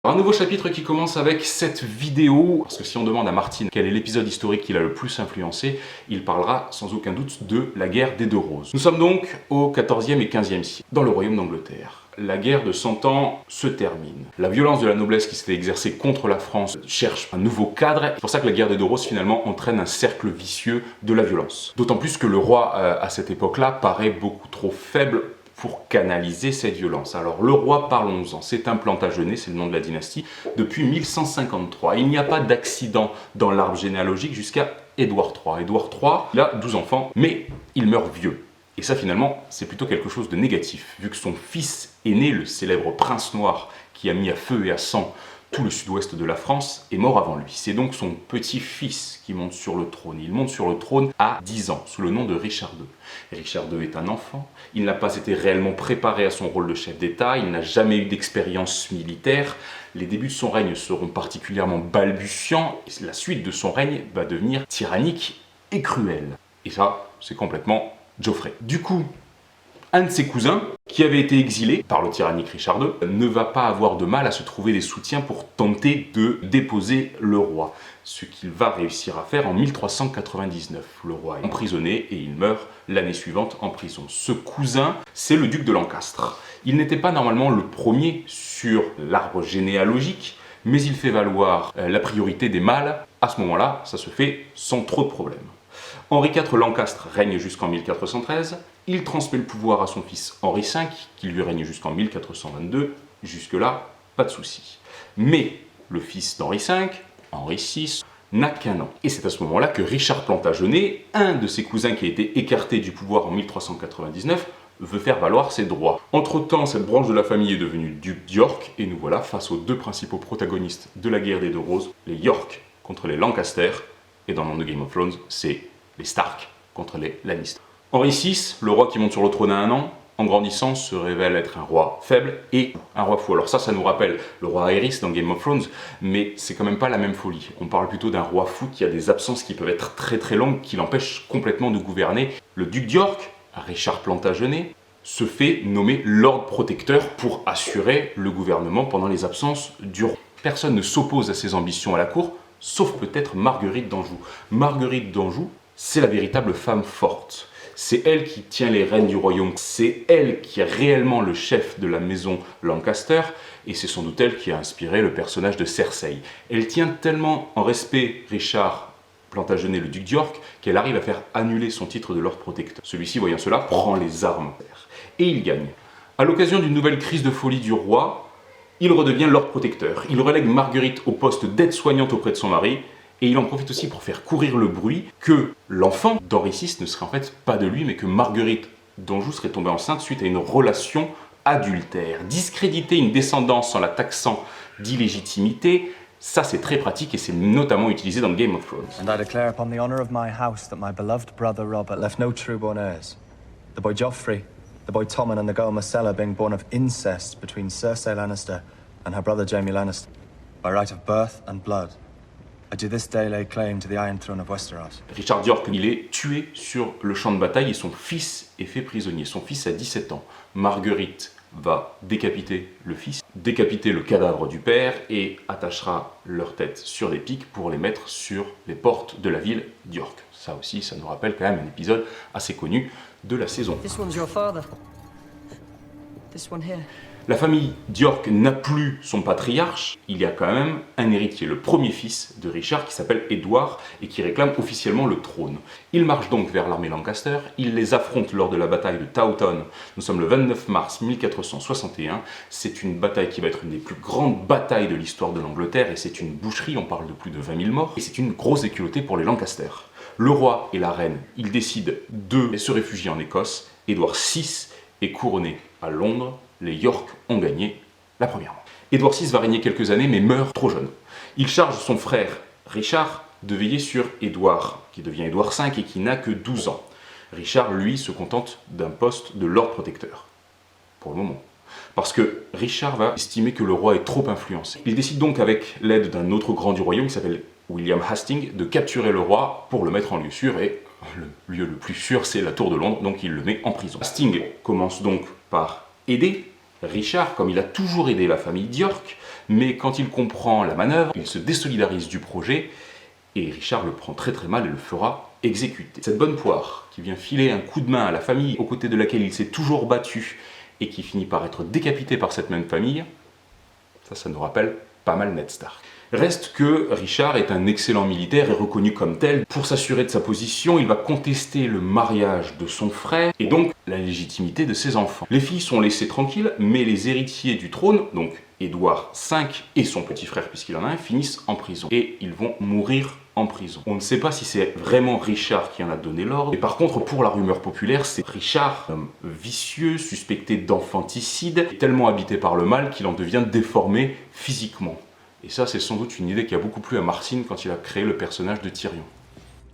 Un nouveau chapitre qui commence avec cette vidéo, parce que si on demande à Martin quel est l'épisode historique qui l'a le plus influencé, il parlera sans aucun doute de la guerre des Deux Roses. Nous sommes donc au XIVe et XVe siècle, dans le royaume d'Angleterre. La guerre de 100 ans se termine. La violence de la noblesse qui s'était exercée contre la France cherche un nouveau cadre. C'est pour ça que la guerre des Deux Roses finalement entraîne un cercle vicieux de la violence. D'autant plus que le roi à cette époque-là paraît beaucoup trop faible pour canaliser cette violence. Alors le roi, parlons-en, c'est un Plantagenet, c'est le nom de la dynastie, depuis 1153. Il n'y a pas d'accident dans l'arbre généalogique jusqu'à Édouard III. Édouard III, il a 12 enfants, mais il meurt vieux. Et ça finalement, c'est plutôt quelque chose de négatif, vu que son fils aîné, le célèbre prince noir, qui a mis à feu et à sang tout le sud-ouest de la France, est mort avant lui. C'est donc son petit-fils qui monte sur le trône. Il monte sur le trône à 10 ans, sous le nom de Richard II. Richard II est un enfant, il n'a pas été réellement préparé à son rôle de chef d'État, il n'a jamais eu d'expérience militaire. Les débuts de son règne seront particulièrement balbutiants, et la suite de son règne va devenir tyrannique et cruelle. Et ça, c'est complètement Geoffrey. Du coup, un de ses cousins, qui avait été exilé par le tyrannique Richard II, ne va pas avoir de mal à se trouver des soutiens pour tenter de déposer le roi. Ce qu'il va réussir à faire en 1399. Le roi est emprisonné et il meurt l'année suivante en prison. Ce cousin, c'est le duc de Lancastre. Il n'était pas normalement le premier sur l'arbre généalogique, mais il fait valoir la priorité des mâles. À ce moment-là, ça se fait sans trop de problèmes. Henri IV Lancastre règne jusqu'en 1413, il transmet le pouvoir à son fils Henri V, qui lui règne jusqu'en 1422, jusque-là, pas de souci. Mais le fils d'Henri V, Henri VI, n'a qu'un an. Et c'est à ce moment-là que Richard Plantagenet, un de ses cousins qui a été écarté du pouvoir en 1399, veut faire valoir ses droits. Entre-temps, cette branche de la famille est devenue duc d'York, et nous voilà face aux deux principaux protagonistes de la guerre des Deux Roses, les York contre les Lancaster, et dans le monde de Game of Thrones, c'est les Stark contre les Lannister. Henri VI, le roi qui monte sur le trône à un an, en grandissant, se révèle être un roi faible et un roi fou. Alors ça nous rappelle le roi Aerys dans Game of Thrones, mais c'est quand même pas la même folie. On parle plutôt d'un roi fou qui a des absences qui peuvent être très très longues, qui l'empêchent complètement de gouverner. Le duc d'York, Richard Plantagenet, se fait nommer Lord Protecteur pour assurer le gouvernement pendant les absences du roi. Personne ne s'oppose à ses ambitions à la cour, sauf peut-être Marguerite d'Anjou. Marguerite d'Anjou, c'est la véritable femme forte. C'est elle qui tient les rênes du royaume. C'est elle qui est réellement le chef de la maison Lancaster. Et c'est sans doute elle qui a inspiré le personnage de Cersei. Elle tient tellement en respect Richard Plantagenet, le duc d'York, qu'elle arrive à faire annuler son titre de Lord Protecteur. Celui-ci, voyant cela, prend les armes. Et il gagne. À l'occasion d'une nouvelle crise de folie du roi, il redevient Lord Protecteur. Il relègue Marguerite au poste d'aide-soignante auprès de son mari. Et il en profite aussi pour faire courir le bruit que l'enfant d'Henri VI ne serait en fait pas de lui, mais que Marguerite d'Anjou serait tombée enceinte suite à une relation adultère. Discréditer une descendance en la taxant d'illégitimité, ça c'est très pratique et c'est notamment utilisé dans Game of Thrones. And I declare upon the honor of my house that my beloved brother Robert left no true-born heirs. The boy Joffrey, the boy Tommen and the girl Marcella being born of incest between Cersei Lannister and her brother Jaime Lannister, by right of birth and blood. I do this day lay claim to the Iron Throne of Westeros. Richard d'York, il est tué sur le champ de bataille et son fils est fait prisonnier. Son fils a 17 ans. Marguerite va décapiter le fils, décapiter le cadavre du père et attachera leur tête sur des pics pour les mettre sur les portes de la ville d'York. Ça aussi, ça nous rappelle quand même un épisode assez connu de la saison. This one's your father. This one here. La famille d'York n'a plus son patriarche, il y a quand même un héritier, le premier fils de Richard qui s'appelle Édouard et qui réclame officiellement le trône. Il marche donc vers l'armée Lancaster, il les affronte lors de la bataille de Towton. Nous sommes le 29 mars 1461, c'est une bataille qui va être une des plus grandes batailles de l'histoire de l'Angleterre et c'est une boucherie, on parle de plus de 20 000 morts et c'est une grosse éculottée pour les Lancaster. Le roi et la reine, ils décident de se réfugier en Écosse, Édouard VI est couronné à Londres. Les York ont gagné la première manche. Édouard VI va régner quelques années mais meurt trop jeune. Il charge son frère Richard de veiller sur Édouard, qui devient Édouard V et qui n'a que 12 ans. Richard, lui, se contente d'un poste de Lord Protecteur, pour le moment. Parce que Richard va estimer que le roi est trop influencé. Il décide donc avec l'aide d'un autre grand du royaume qui s'appelle William Hastings de capturer le roi pour le mettre en lieu sûr et le lieu le plus sûr c'est la tour de Londres, donc il le met en prison. Hastings commence donc par aider Richard, comme il a toujours aidé la famille d'York, mais quand il comprend la manœuvre, il se désolidarise du projet et Richard le prend très très mal et le fera exécuter. Cette bonne poire qui vient filer un coup de main à la famille aux côtés de laquelle il s'est toujours battu et qui finit par être décapité par cette même famille, ça nous rappelle pas mal Ned Stark. Reste que Richard est un excellent militaire et reconnu comme tel. Pour s'assurer de sa position, il va contester le mariage de son frère et donc la légitimité de ses enfants. Les filles sont laissées tranquilles, mais les héritiers du trône, donc Édouard V et son petit frère puisqu'il en a un, finissent en prison. Et ils vont mourir en prison. On ne sait pas si c'est vraiment Richard qui en a donné l'ordre, mais par contre pour la rumeur populaire, c'est Richard, un homme vicieux, suspecté d'infanticide, tellement habité par le mal qu'il en devient déformé physiquement. Et ça, c'est sans doute une idée qui a beaucoup plu à Martin quand il a créé le personnage de Tyrion.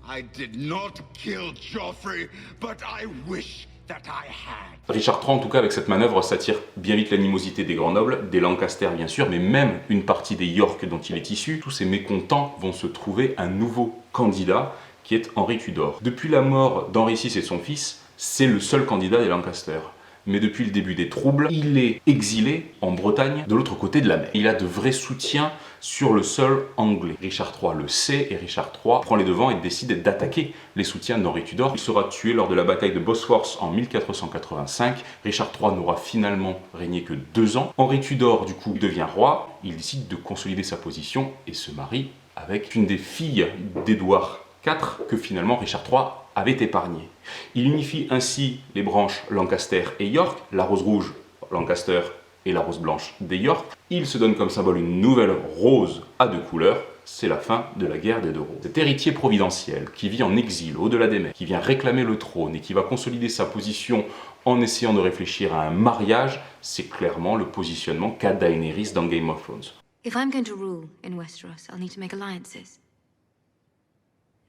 I did not kill Joffrey, but I wish that I had. Richard III, en tout cas, avec cette manœuvre, s'attire bien vite l'animosité des grands nobles, des Lancaster bien sûr, mais même une partie des York dont il est issu. Tous ces mécontents vont se trouver un nouveau candidat, qui est Henri Tudor. Depuis la mort d'Henri VI et de son fils, c'est le seul candidat des Lancaster. Mais depuis le début des troubles, il est exilé en Bretagne, de l'autre côté de la mer. Il a de vrais soutiens sur le sol anglais. Richard III le sait et Richard III prend les devants et décide d'attaquer les soutiens d'Henri Tudor. Il sera tué lors de la bataille de Bosworth en 1485. Richard III n'aura finalement régné que 2 ans. Henri Tudor, du coup, devient roi. Il décide de consolider sa position et se marie avec une des filles d'Édouard IV que finalement Richard III avait épargné. Il unifie ainsi les branches Lancaster et York, la rose rouge Lancaster et la rose blanche des York. Il se donne comme symbole une nouvelle rose à 2 couleurs. C'est la fin de la guerre des 2 roses. Cet héritier providentiel qui vit en exil au-delà des mers, qui vient réclamer le trône et qui va consolider sa position en essayant de réfléchir à un mariage, c'est clairement le positionnement qu'a Daenerys dans Game of Thrones. If I'm going to rule in Westeros, I'll need to make alliances.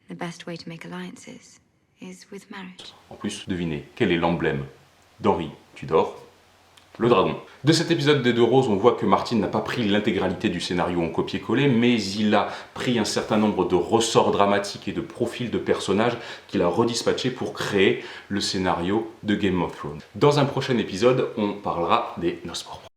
The best way to make alliances is with marriage. En plus, devinez, quel est l'emblème d'Henri Tudor? Le dragon. De cet épisode des 2 roses, on voit que Martin n'a pas pris l'intégralité du scénario en copier-coller, mais il a pris un certain nombre de ressorts dramatiques et de profils de personnages qu'il a redispatchés pour créer le scénario de Game of Thrones. Dans un prochain épisode, on parlera des Noces pourpres.